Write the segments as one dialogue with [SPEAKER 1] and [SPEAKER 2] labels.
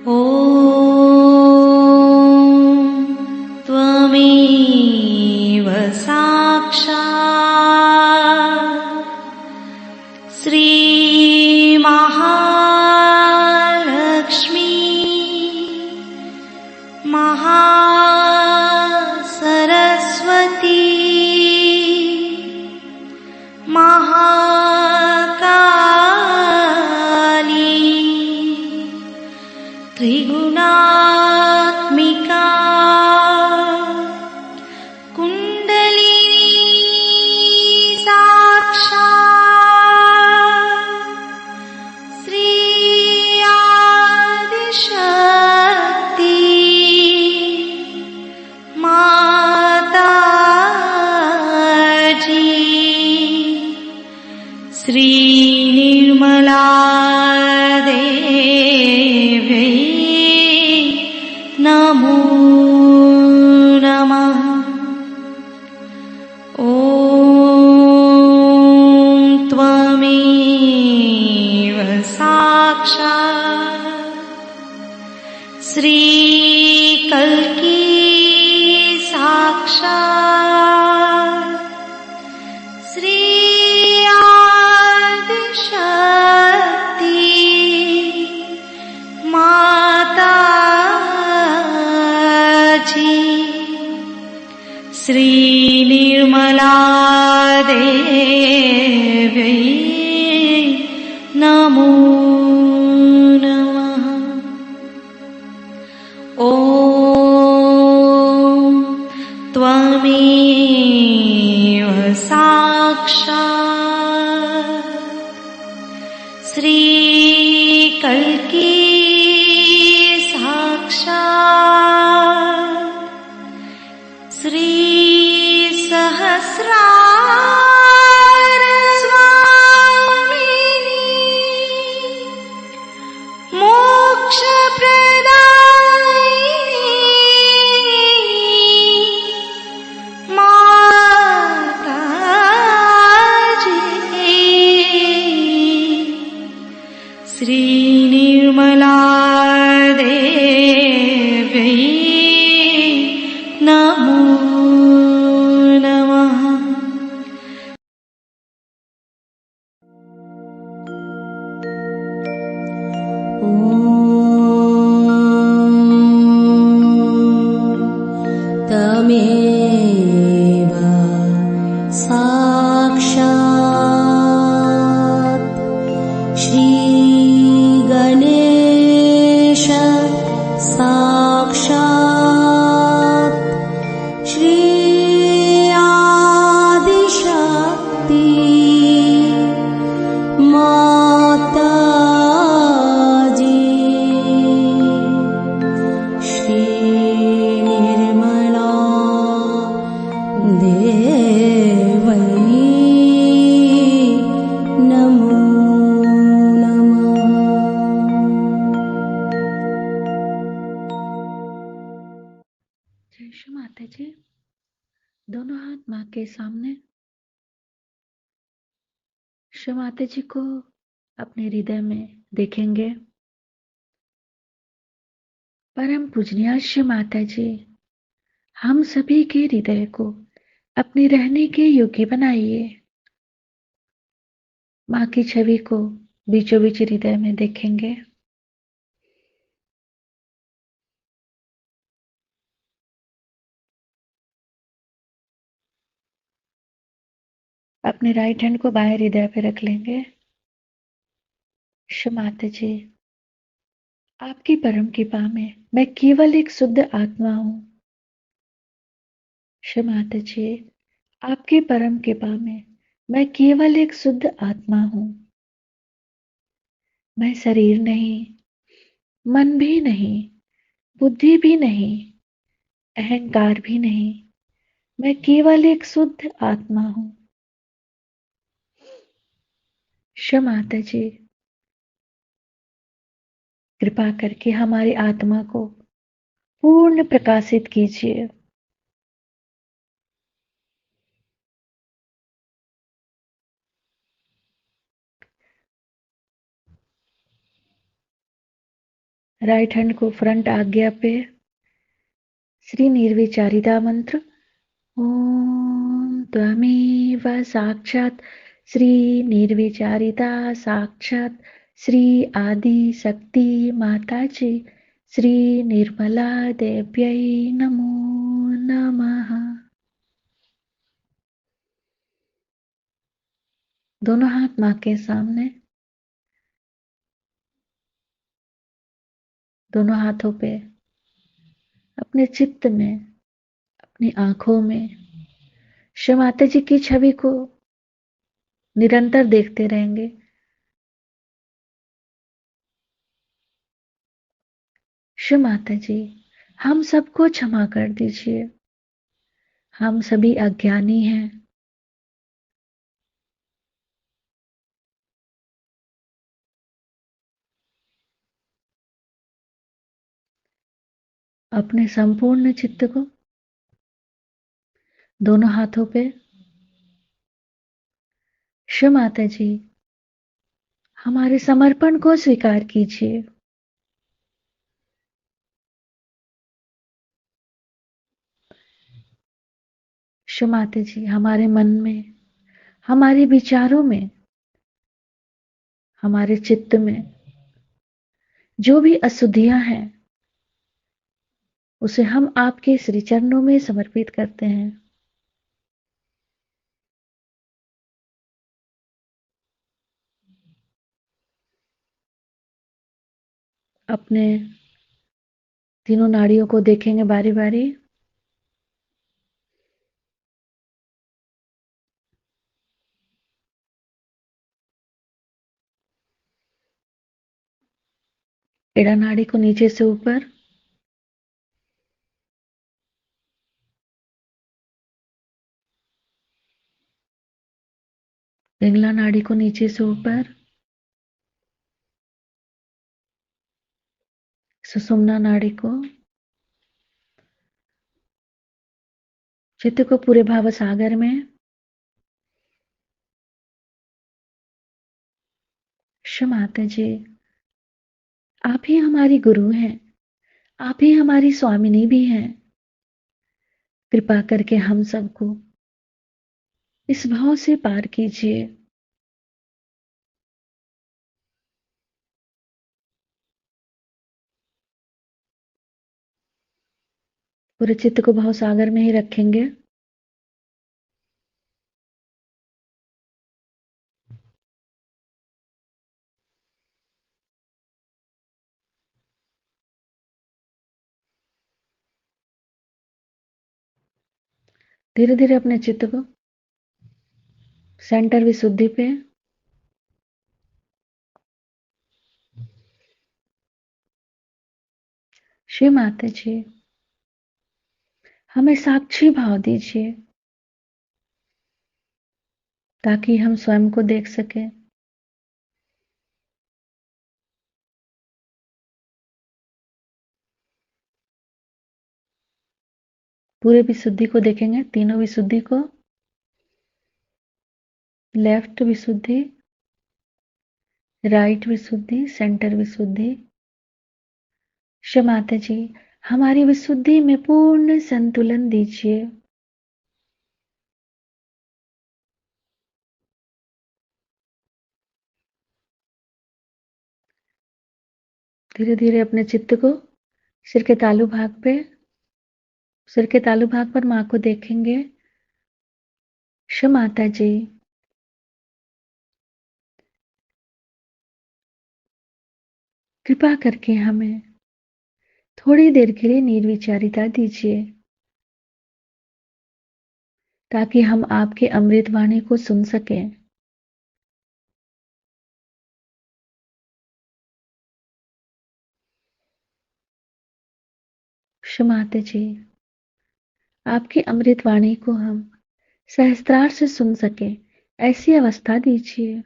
[SPEAKER 1] ॐ त्वमेव साक्षात् श्री महालक्ष्मी महासरस्वती महाकाली त्रिगुणात्मिका कुंडलिनी साक्षात् श्री आदिशक्ति माताजी श्री निर्मला देवी नमो नमः। ॐ त्वमेव साक्षात् श्री कल्की साक्षात् श्री आदिशक्ति माताजी श्री निर्मला देवी नमो नमः। ॐ त्वमेव साक्षात् श्री कल्की साक्षात् श्री सहस्रार स्वामिनी मोक्ष प्रदायिनी माताजी श्री निर्मला देवी नमो नमः।
[SPEAKER 2] तमेव साक्षात् श्री गणेश साक्षात् श्री आदिशक्ति माताजी श्री निर्मला देवी नमो नमः।
[SPEAKER 3] जय श्री माता जी। दोनों हाथ माँ के सामने। श्री माता जी को अपने हृदय में देखेंगे। परम पूजनीय श्री माता जी, हम सभी के हृदय को अपने रहने के योग्य बनाइए। माँ की छवि को बीचों बीच हृदय में देखेंगे। अपने राइट हैंड को बाएं हृदय पे रख लेंगे। श्री माता जी, आपकी परम कृपा में मैं केवल एक शुद्ध आत्मा हूँ। श्री माता जी, आपकी परम कृपा में मैं केवल एक शुद्ध आत्मा हूँ। मैं शरीर नहीं, मन भी नहीं, बुद्धि भी नहीं, अहंकार भी नहीं। मैं केवल एक शुद्ध आत्मा हूँ। श्री माता जी, कृपा करके हमारी आत्मा को पूर्ण प्रकाशित कीजिए। राइट हैंड को फ्रंट आज्ञा पे श्री निर्विचारिता मंत्र। ओम त्वमेव साक्षात् श्री निर्विचारिता साक्षात् श्री आदि शक्ति माताजी श्री निर्मला देव्यै नमो नमः। दोनों हाथ मां के सामने, दोनों हाथों पे अपने चित्त में, अपनी आंखों में शिव माता जी की छवि को निरंतर देखते रहेंगे। शिव माता जी, हम सबको क्षमा कर दीजिए, हम सभी अज्ञानी हैं। अपने संपूर्ण चित्त को दोनों हाथों पे शिव माता जी, हमारे समर्पण को स्वीकार कीजिए। शिव माता जी, हमारे मन में, हमारे विचारों में, हमारे चित्त में जो भी अशुद्धियां हैं उसे हम आपके श्री चरणों में समर्पित करते हैं। अपने तीनों नाड़ियों को देखेंगे बारी बारी। एड़ा नाड़ी को नीचे से ऊपर, पिंगला नाड़ी को नीचे से ऊपर, सुषुम्ना नाड़ी को, चित्त को पूरे भाव सागर में। शिव माता जी, आप ही हमारी गुरु हैं, आप ही हमारी स्वामिनी भी हैं। कृपा करके हम सबको इस भाव से पार कीजिए। पूरे चित्त को भाव सागर में ही रखेंगे। धीरे धीरे अपने चित्त को सेंटर विशुद्धि पे, शिव माता जी, हमें साक्षी भाव दीजिए ताकि हम स्वयं को देख सके। पूरे विशुद्धि को देखेंगे, तीनों विशुद्धि को, लेफ्ट विशुद्धि, राइट विशुद्धि, सेंटर विशुद्धि। शिव माता जी, हमारी विशुद्धि में पूर्ण संतुलन दीजिए। धीरे धीरे अपने चित्त को सिर के तालू भाग पे, सिर के तालू भाग पर मां को देखेंगे। शिव माता जी, कृपा करके हमें थोड़ी देर के लिए निर्विचारिता दीजिए ताकि हम आपके अमृत वाणी को सुन सकें। शिव माता जी, आपकी अमृत वाणी को हम सहस्त्रार से सुन सके ऐसी अवस्था दीजिए।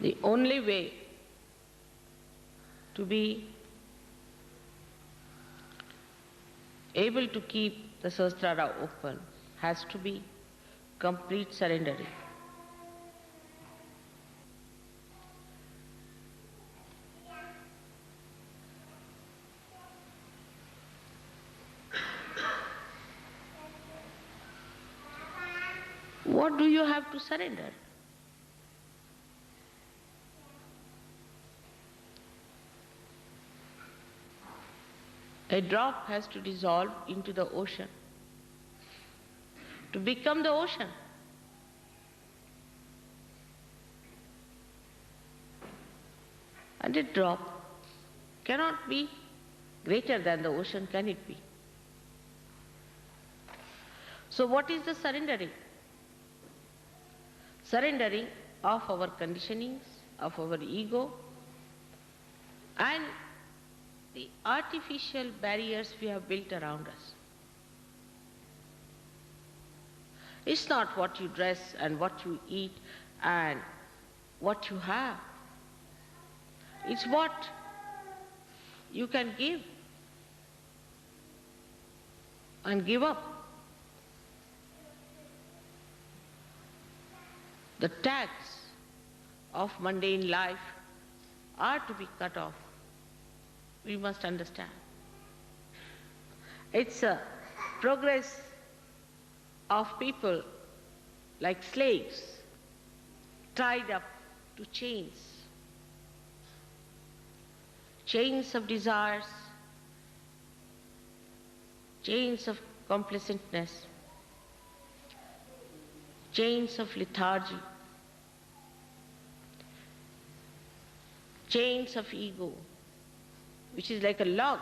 [SPEAKER 4] The only way to be able to keep the Sahasrara open has to be complete surrendering. What do you have to surrender? A drop has to dissolve into the ocean to become the ocean. And a drop cannot be greater than the ocean, can it be? So what is the surrendering? Surrendering of our conditionings, of our ego, and the artificial barriers we have built around us. It's not what you dress and what you eat and what you have. It's what you can give and give up. The tags of mundane life are to be cut off. We must understand. It's a progress of people like slaves tied up to chains. Chains of desires, chains of complacentness, chains of lethargy, chains of ego, which is like a log.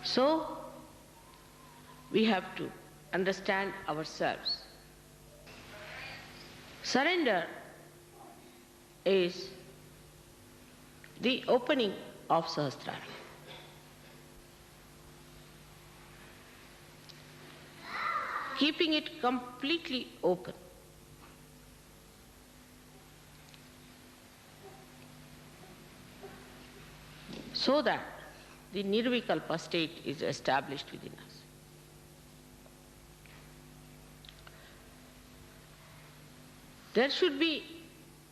[SPEAKER 4] So, we have to understand ourselves. Surrender is the opening of Sahasrara. Keeping it completely open. So that the Nirvikalpa state is established within us. There should be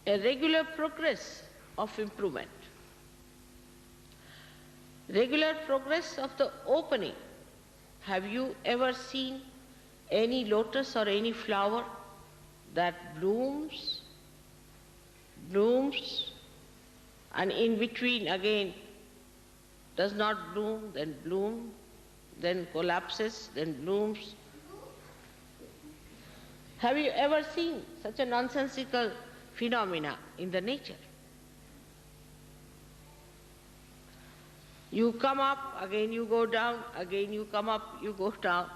[SPEAKER 4] a regular progress of improvement. Regular progress of the opening. Have you ever seen any lotus or any flower that blooms, and in between again does not bloom, then collapses, then blooms? Have you ever seen such a nonsensical phenomena in the nature? You come up, again you go down, again you come up, you go down.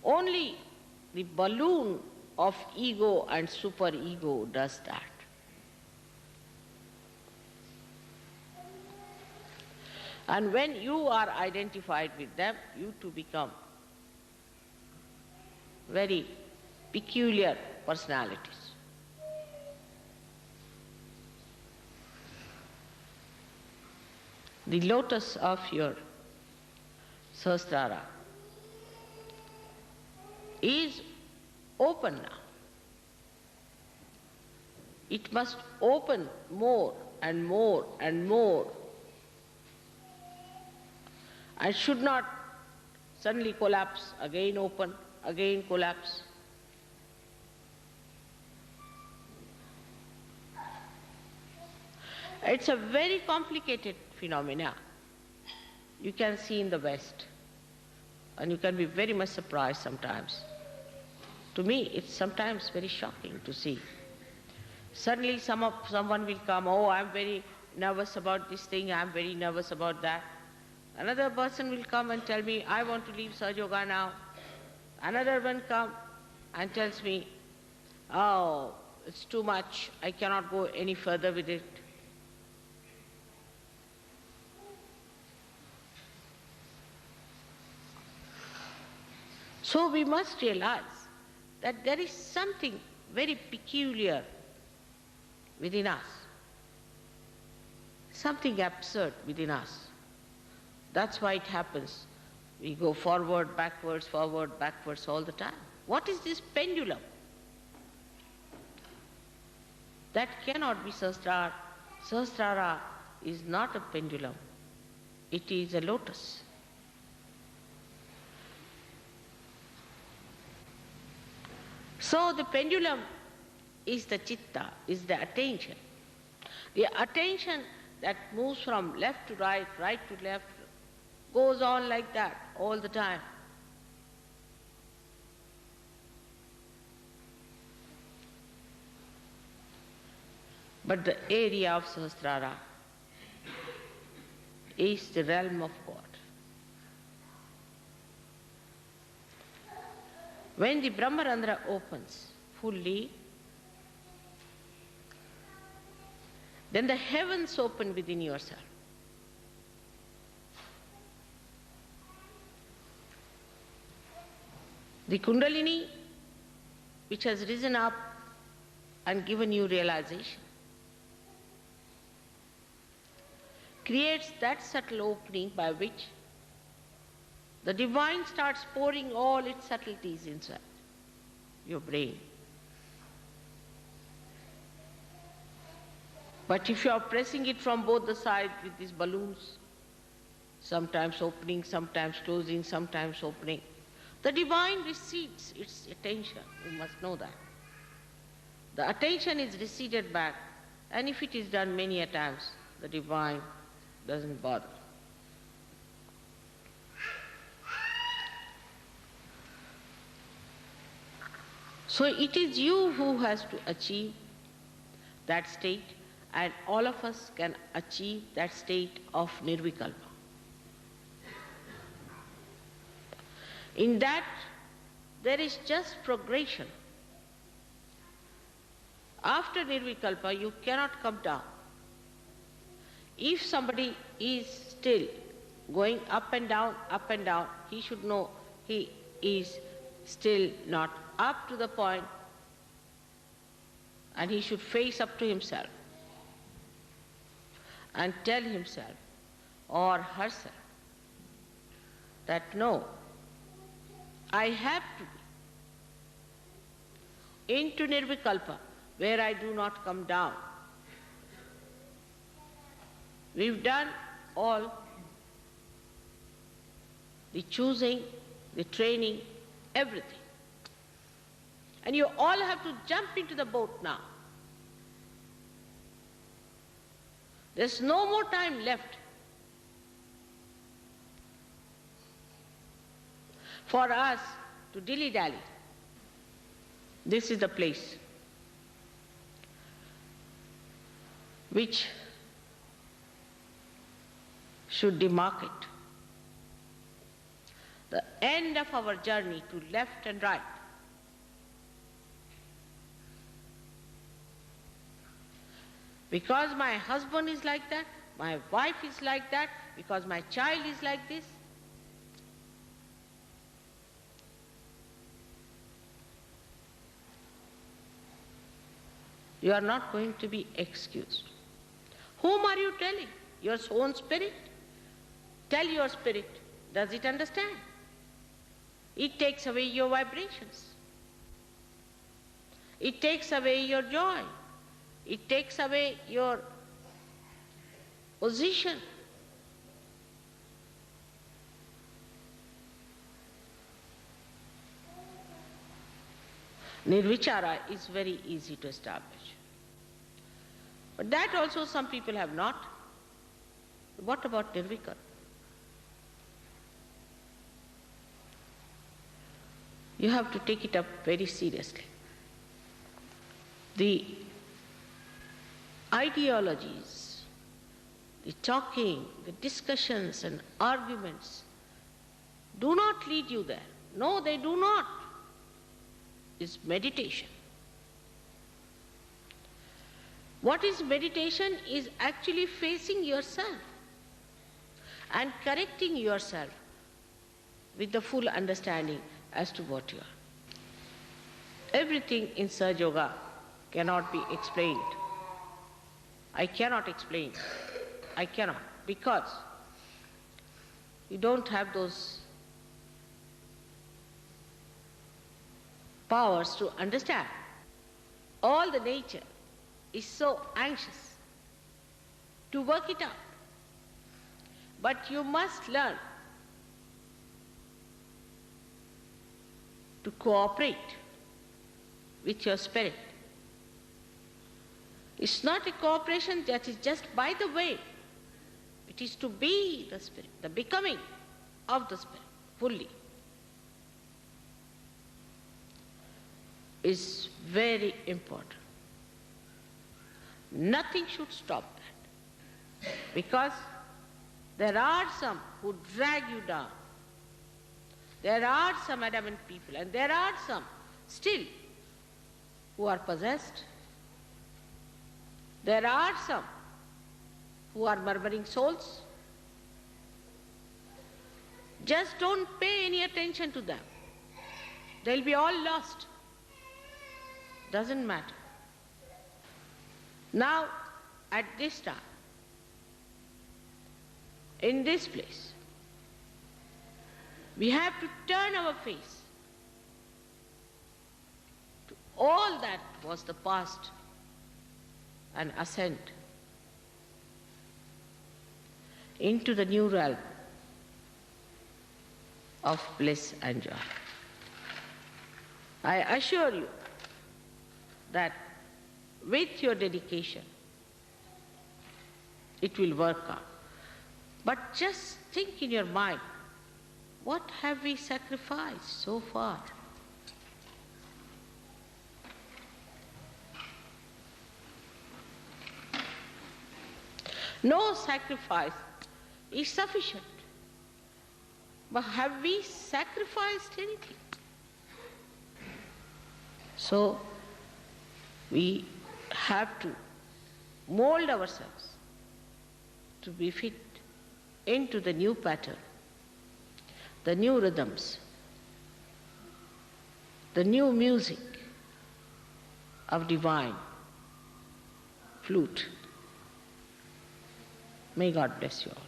[SPEAKER 4] Only the balloon of ego and superego does that. And when you are identified with them, you too become very peculiar personalities. The lotus of your Sahasrara is open now. It must open more and more and more, and should not suddenly collapse, again open, again collapse. It's a very complicated phenomena. You can see in the West, and you can be very much surprised sometimes. To me, it's sometimes very shocking to see. Suddenly someone will come, oh, I'm very nervous about this thing, I'm very nervous about that. Another person will come and tell me, I want to leave Sahajyoga now. Another one come and tells me, oh, it's too much, I cannot go any further with it. So we must realize that there is something very peculiar within us, something absurd within us. That's why it happens. We go forward, backwards all the time. What is this pendulum? That cannot be Sahasrara. Sahasrara is not a pendulum. It is a lotus. So the pendulum is the chitta, is the attention. The attention that moves from left to right, right to left, goes on like that all the time. But the area of Sahasrara is the realm of God. When the Brahmarandhra opens fully, then the heavens open within yourself. The Kundalini, which has risen up and given you realization, creates that subtle opening by which the divine starts pouring all its subtleties inside your brain. But if you are pressing it from both the sides with these balloons, sometimes opening, sometimes closing, sometimes opening, the divine recedes its attention. You must know that. The attention is receded back, and if it is done many a times, the divine doesn't bother. So it is you who has to achieve that state, and all of us can achieve that state of nirvikalpa. In that, there is just progression. After nirvikalpa, you cannot come down. If somebody is still going up and down, he should know he is still not up to the point, and he should face up to himself and tell himself or herself that no, I have to be into nirvikalpa where I do not come down. We've done all the choosing, the training, everything. And you all have to jump into the boat now. There's no more time left for us to dilly-dally. This is the place which should demarcate the end of our journey to left and right. Because my husband is like that, my wife is like that, because my child is like this. You are not going to be excused. Whom are you telling? Your own spirit? Tell your spirit. Does it understand? It takes away your vibrations. It takes away your joy. It takes away your position. Nirvichara is very easy to establish. But that also some people have not. What about nirvikalpa? You have to take it up very seriously. The ideologies, the talking, the discussions and arguments do not lead you there. No, they do not. It's meditation. What is meditation is actually facing yourself and correcting yourself with the full understanding as to what you are. Everything in Sahaja Yoga cannot be explained. I cannot explain. I cannot, because you don't have those powers to understand. All the nature is so anxious to work it out. But you must learn to cooperate with your spirit. It's not a cooperation that is just by the way. It is to be the spirit, the becoming of the spirit fully. Is very important. Nothing should stop that. Because there are some who drag you down. There are some adamant people, and there are some still who are possessed. There are some who are murmuring souls. Just don't pay any attention to them. They'll be all lost. Doesn't matter. Now, at this time, in this place, we have to turn our face to all that was the past and ascend into the new realm of bliss and joy. I assure you that with your dedication, it will work out. But just think in your mind, what have we sacrificed so far? No sacrifice is sufficient. But have we sacrificed anything? So, we have to mold ourselves to be fit into the new pattern, the new rhythms, the new music of divine flute. May God bless you all.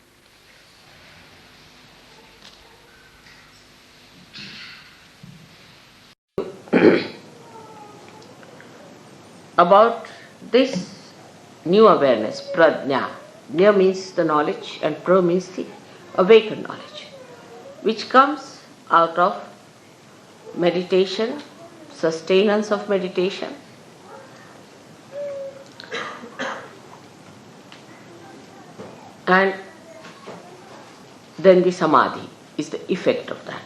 [SPEAKER 4] About this new awareness, prajna. Nya means the knowledge and pra means the awakened knowledge, which comes out of meditation, sustenance of meditation, and then the samadhi is the effect of that.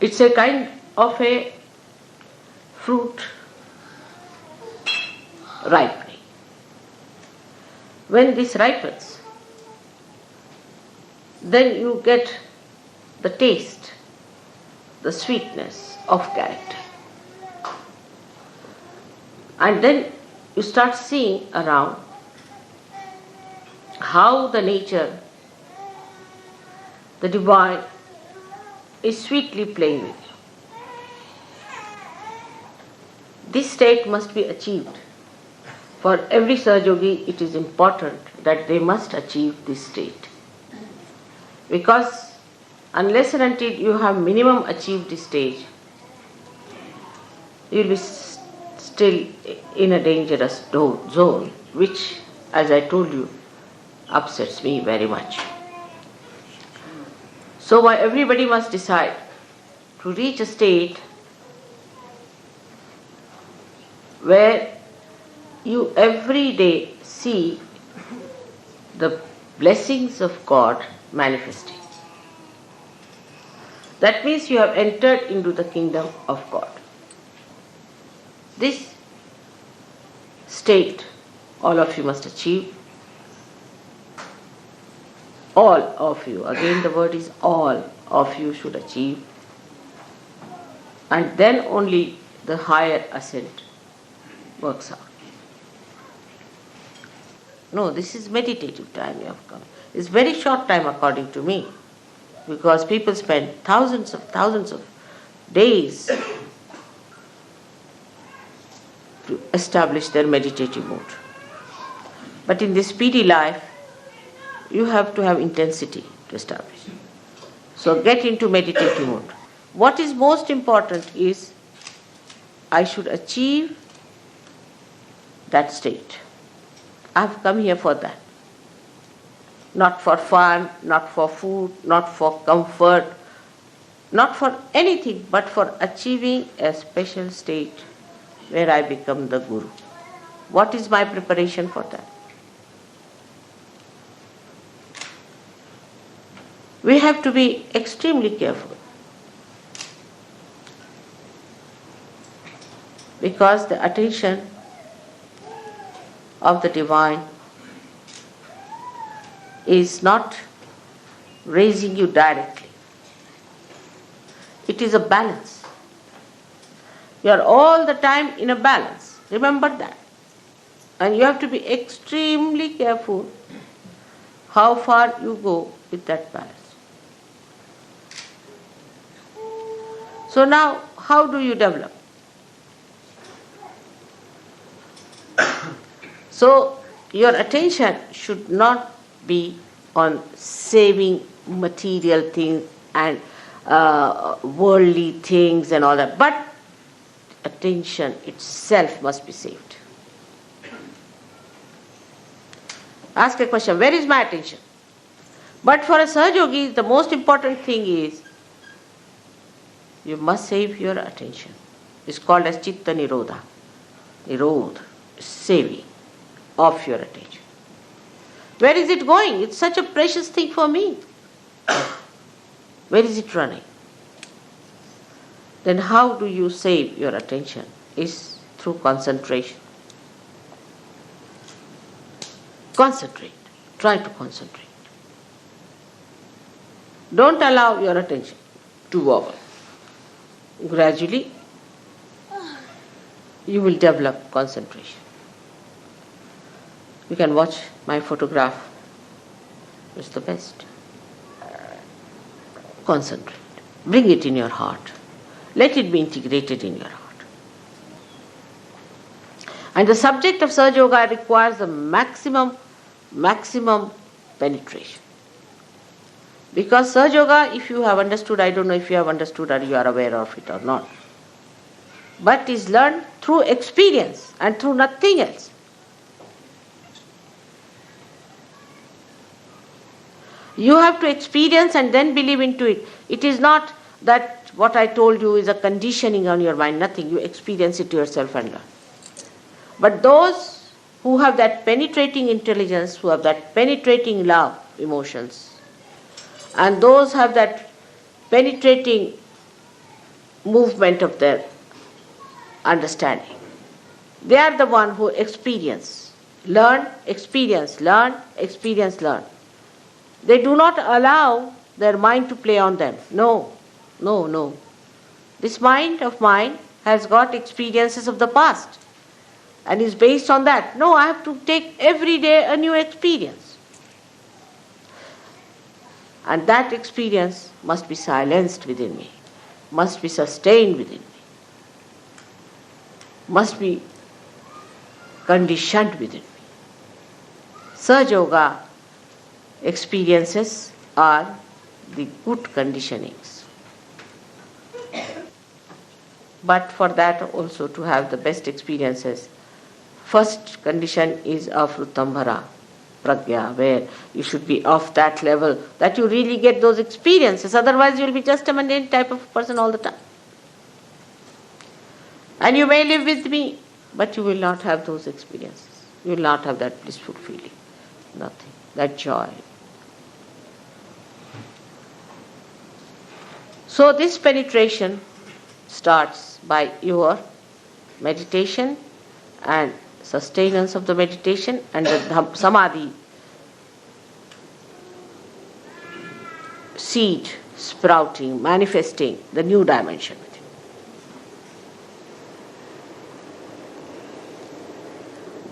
[SPEAKER 4] It's a kind of a fruit ripening. When this ripens, then you get the taste, the sweetness of character. And then you start seeing around how the nature, the divine, is sweetly playing with you. This state must be achieved. For every Sahajyogi, it is important that they must achieve this state. Because unless and until you have minimum achieved this stage, you will be still in a dangerous zone, which, as I told you, upsets me very much. So why everybody must decide to reach a state where you every day see the blessings of God manifesting. That means you have entered into the kingdom of God. This state all of you must achieve. All of you, again the word is all of you should achieve. And then only the higher ascent works out. No, this is meditative time you have come. It's very short time according to me, because people spend thousands of days to establish their meditative mood. But in this speedy life, you have to have intensity to establish. So get into meditative mode. What is most important is I should achieve that state. I've come here for that. Not for fun, not for food, not for comfort, not for anything, but for achieving a special state where I become the Guru. What is my preparation for that? We have to be extremely careful, because the attention of the divine is not raising you directly. It is a balance. You are all the time in a balance. Remember that. And you have to be extremely careful how far you go with that balance. So now, how do you develop? So, your attention should not be on saving material things and worldly things and all that, but attention itself must be saved. Ask a question, where is my attention? But for a Sahajyogi, the most important thing is you must save your attention. It's called as Chitta Nirodha. Nirodha, saving of your attention. Where is it going? It's such a precious thing for me. Where is it running? Then how do you save your attention? Is through concentration. Concentrate. Try to concentrate. Don't allow your attention to wobble. Gradually, you will develop concentration. You can watch my photograph. It's the best. Concentrate. Bring it in your heart. Let it be integrated in your heart. And the subject of Sahaja Yoga requires the maximum penetration. Because Sahaja Yoga, if you have understood, I don't know if you have understood or you are aware of it or not, but is learned through experience and through nothing else. You have to experience and then believe into it. It is not that what I told you is a conditioning on your mind, nothing. You experience it yourself and learn. But those who have that penetrating intelligence, who have that penetrating love, emotions, and those have that penetrating movement of their understanding, they are the one who experience, learn, experience, learn, experience, learn. They do not allow their mind to play on them. No. This mind of mine has got experiences of the past and is based on that. No, I have to take every day a new experience. And that experience must be silenced within me, must be sustained within me, must be conditioned within me. Sahaja Yoga experiences are the good conditionings. But for that also, to have the best experiences, first condition is of Rutambhara, Pragya, where you should be of that level that you really get those experiences. Otherwise you will be just a mundane type of person all the time. And you may live with me, but you will not have those experiences. You will not have that blissful feeling. Nothing. That joy. So this penetration starts by your meditation and sustenance of the meditation and the samadhi seed sprouting, manifesting the new dimension within.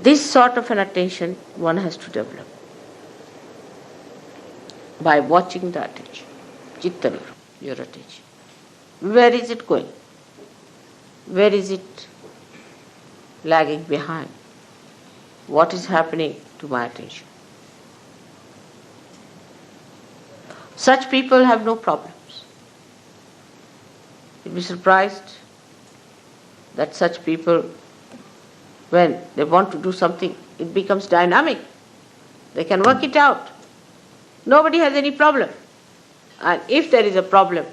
[SPEAKER 4] This sort of an attention one has to develop by watching the attention, chitta, your attention. Where is it going? Where is it lagging behind? What is happening to my attention? Such people have no problems. You'll be surprised that such people when they want to do something, it becomes dynamic. They can work it out. Nobody has any problem. And if there is a problem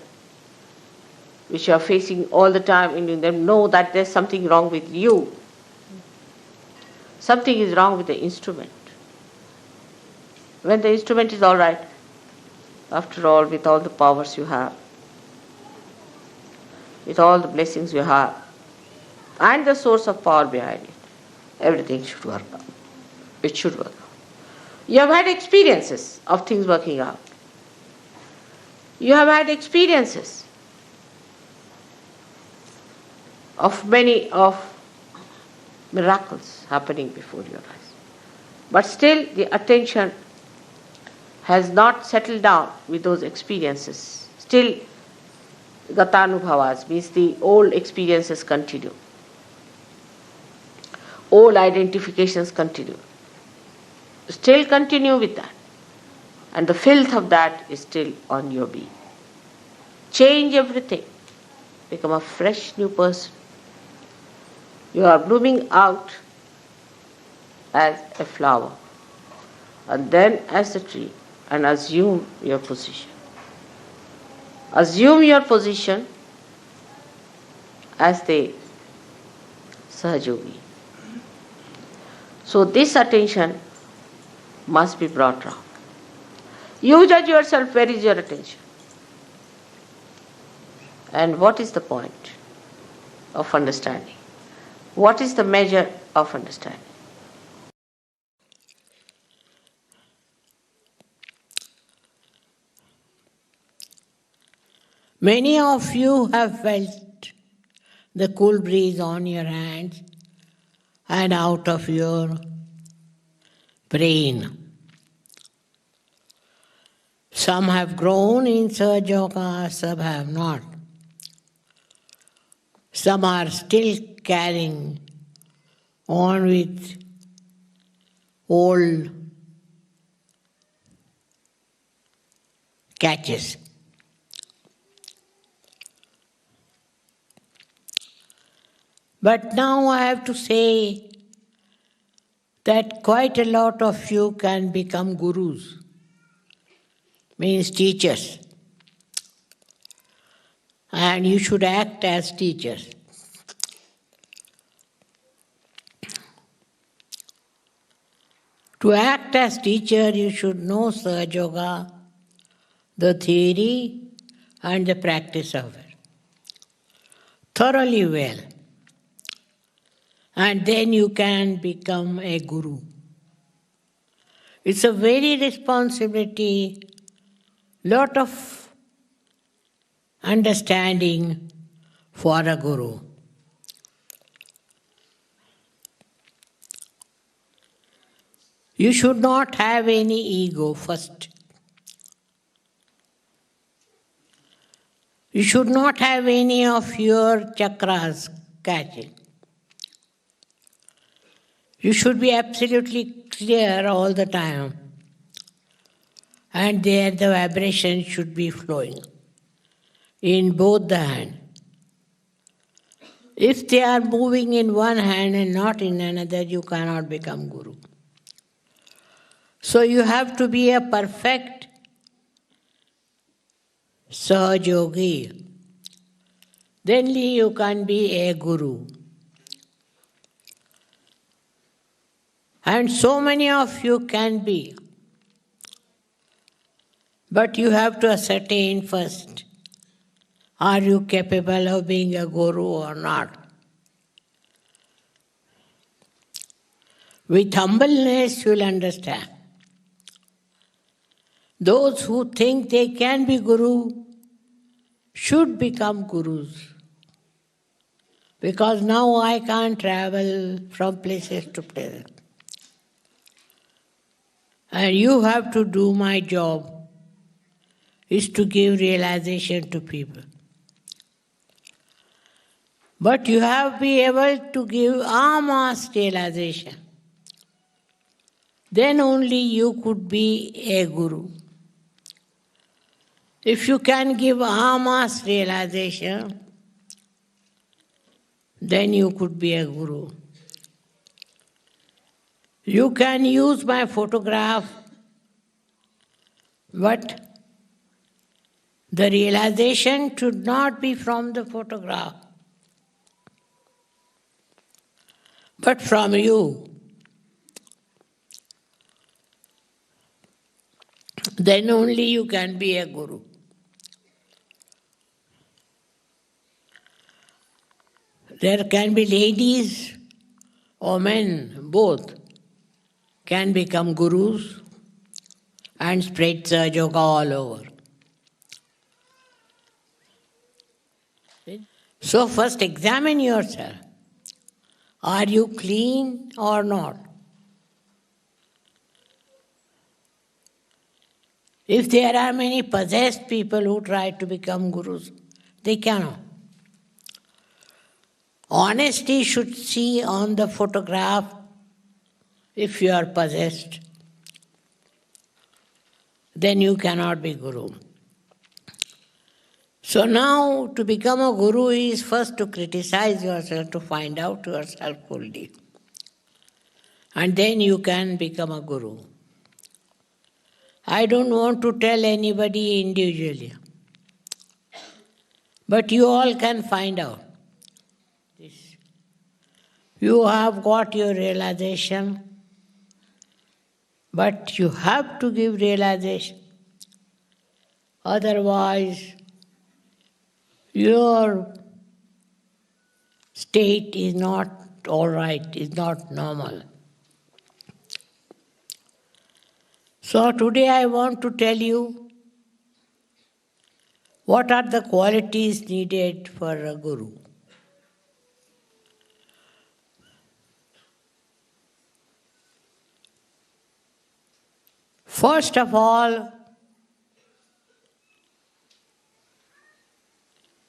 [SPEAKER 4] which you are facing all the time, and them know that there's something wrong with you. Something is wrong with the instrument. When the instrument is all right, after all, with all the powers you have, with all the blessings you have, and the source of power behind it, everything should work out. It should work out. You have had experiences of things working out. You have had experiences of many of miracles happening before your eyes. But still the attention has not settled down with those experiences. Still Gatanubhavas means the old experiences continue. Old identifications continue. Still continue with that. And the filth of that is still on your being. Change everything. Become a fresh new person. You are blooming out as a flower, and then as a tree, and assume your position. Assume your position as the Sahajyogi. So this attention must be brought round. You judge yourself, where is your attention? And what is the point of understanding? What is the measure of understanding?
[SPEAKER 5] Many of you have felt the cool breeze on your hands and out of your brain. Some have grown in Sahaja, some have not. Some are still carrying on with old catches. But now I have to say that quite a lot of you can become gurus, means teachers. And you should act as teachers. To act as teacher, you should know Sahajyoga, the theory and the practice of it, thoroughly well. And then you can become a guru. It's a very responsibility, lot of understanding for a guru. You should not have any ego first. You should not have any of your chakras catching. You should be absolutely clear all the time. And there the vibration should be flowing in both the hands. If they are moving in one hand and not in another, you cannot become guru. So you have to be a perfect Sahajyogi. Then you can be a guru. And so many of you can be. But you have to ascertain first, are you capable of being a guru or not? With humbleness you will understand. Those who think they can be guru should become gurus. Because now I can't travel from places to places. And you have to do my job, is to give realization to people. But you have to be able to give mass realization. Then only you could be a guru. If you can give mass realization, then you could be a guru. You can use my photograph, but the realization should not be from the photograph, but from you. Then only you can be a guru. There can be ladies or men, both, can become gurus and spread Sahajyoga all over. So first examine yourself. Are you clean or not? If there are many possessed people who try to become gurus, they cannot. Honesty should see on the photograph if you are possessed. Then you cannot be guru. So now to become a guru is first to criticize yourself, to find out yourself fully. And then you can become a guru. I don't want to tell anybody individually. But you all can find out this. You have got your realization, but you have to give realization. Otherwise, your state is not all right, is not normal. So today I want to tell you what are the qualities needed for a guru. First of all,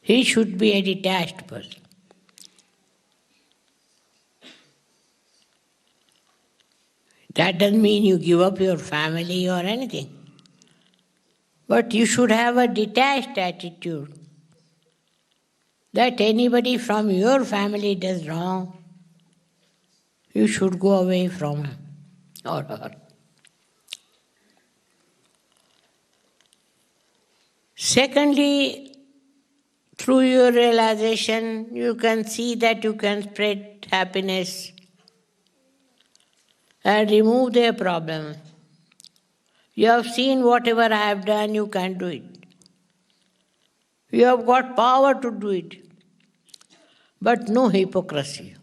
[SPEAKER 5] he should be a detached person. That doesn't mean you give up your family or anything. But you should have a detached attitude that anybody from your family does wrong, you should go away from him or her. Secondly, through your realization, you can see that you can spread happiness and remove their problem. You have seen whatever I have done, you can do it. You have got power to do it, but no hypocrisy.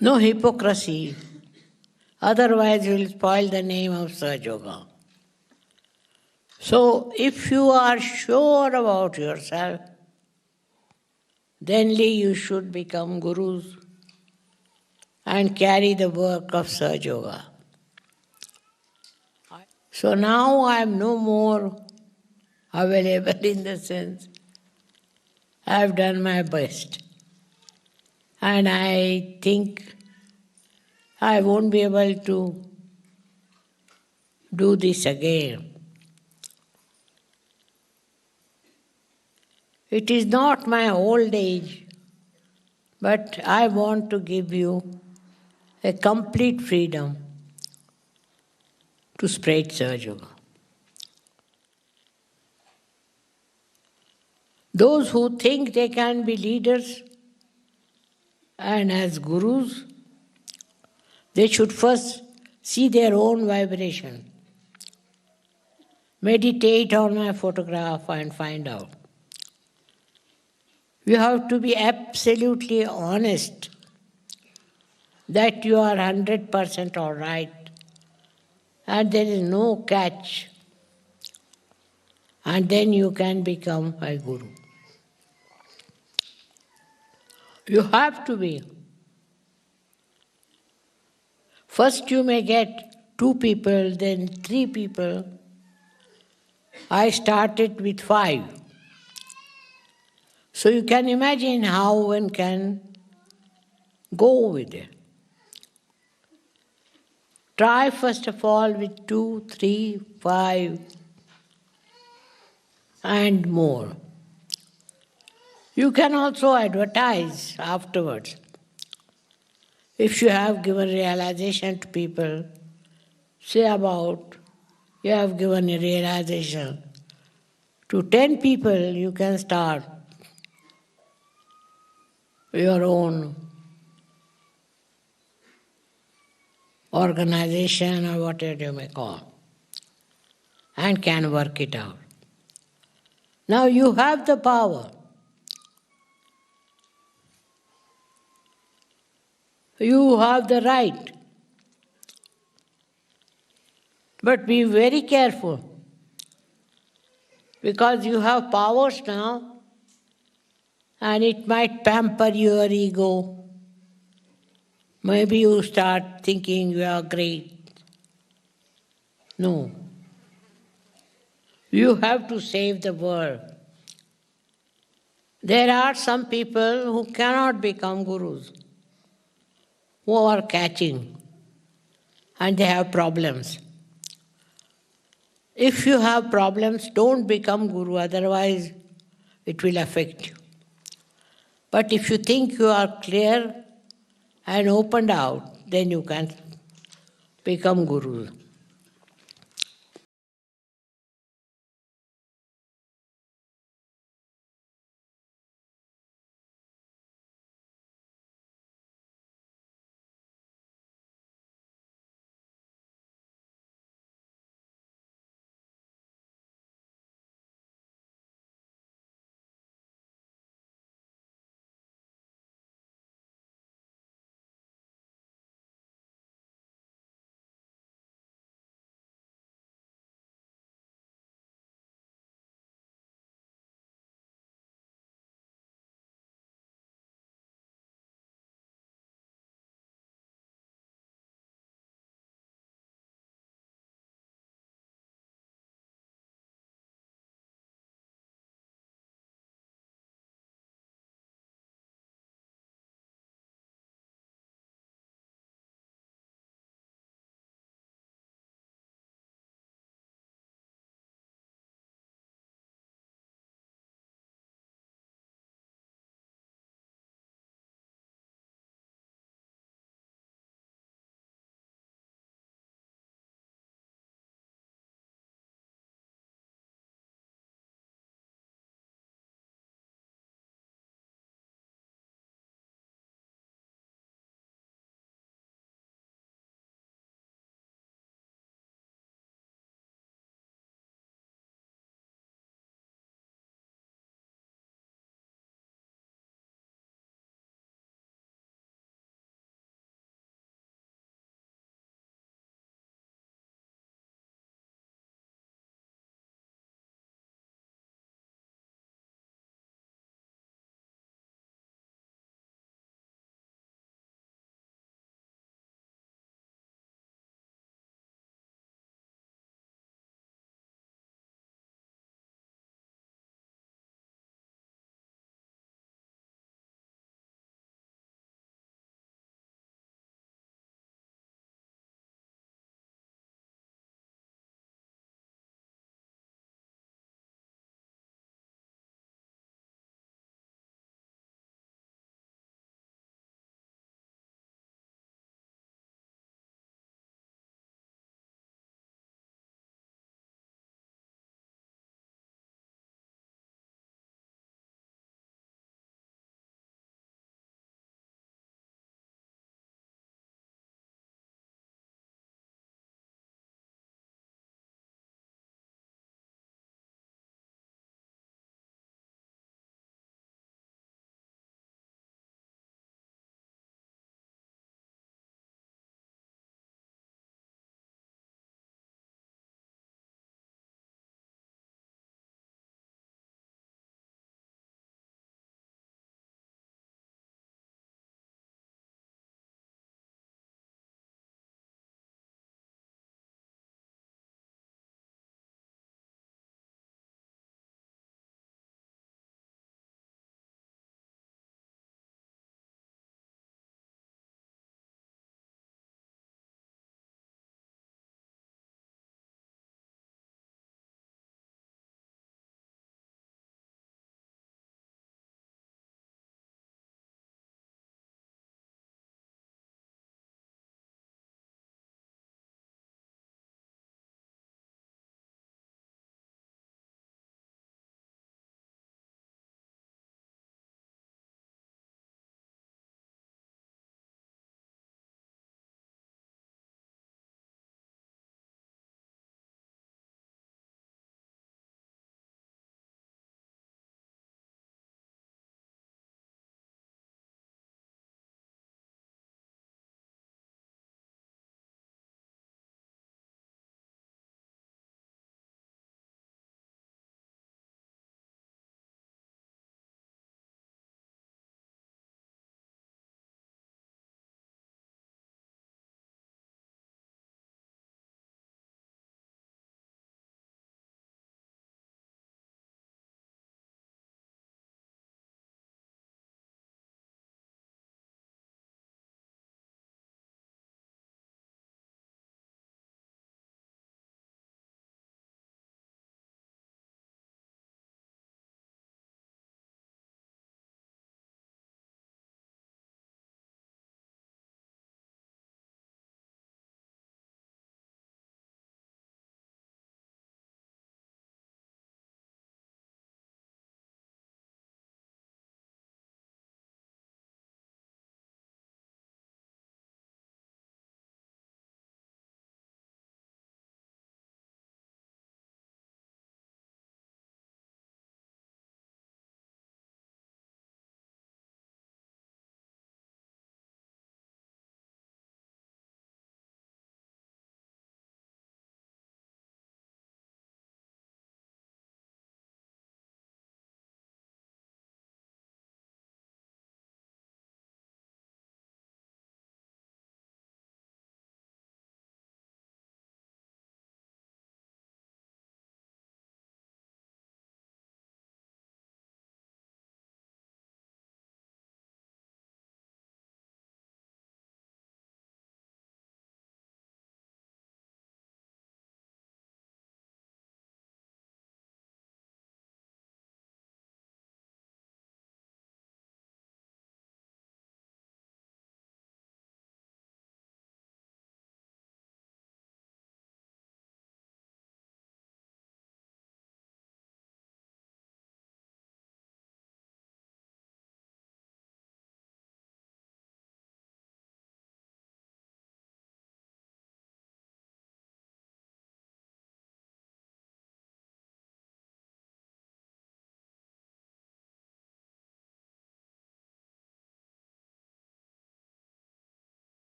[SPEAKER 5] No hypocrisy, otherwise you will spoil the name of Sahajyoga. So if you are sure about yourself, then you should become gurus and carry the work of Sahajyoga. So now I am no more available in the sense I have done my best. And I think I won't be able to do this again. It is not my old age, but I want to give you a complete freedom to spread Sahajyoga. Those who think they can be leaders and as gurus, they should first see their own vibration. Meditate on my photograph and find out. You have to be absolutely honest that you are 100% all right and there is no catch. And then you can become a guru. You have to be. First you may get 2 people, then 3 people. I started with 5. So you can imagine how one can go with it. Try first of all with 2, 3, 5 and more. You can also advertise afterwards If you have given realization to people, say about you have given a realization to 10 people, you can start your own organization or whatever you may call, and can work it out. Now you have the power. You have the right. But be very careful, because you have powers now, and it might pamper your ego. Maybe you start thinking you are great. No. You have to save the world. There are some people who cannot become gurus, who are catching, and they have problems. If you have problems, don't become guru, otherwise it will affect you. But if you think you are clear and opened out, then you can become guru.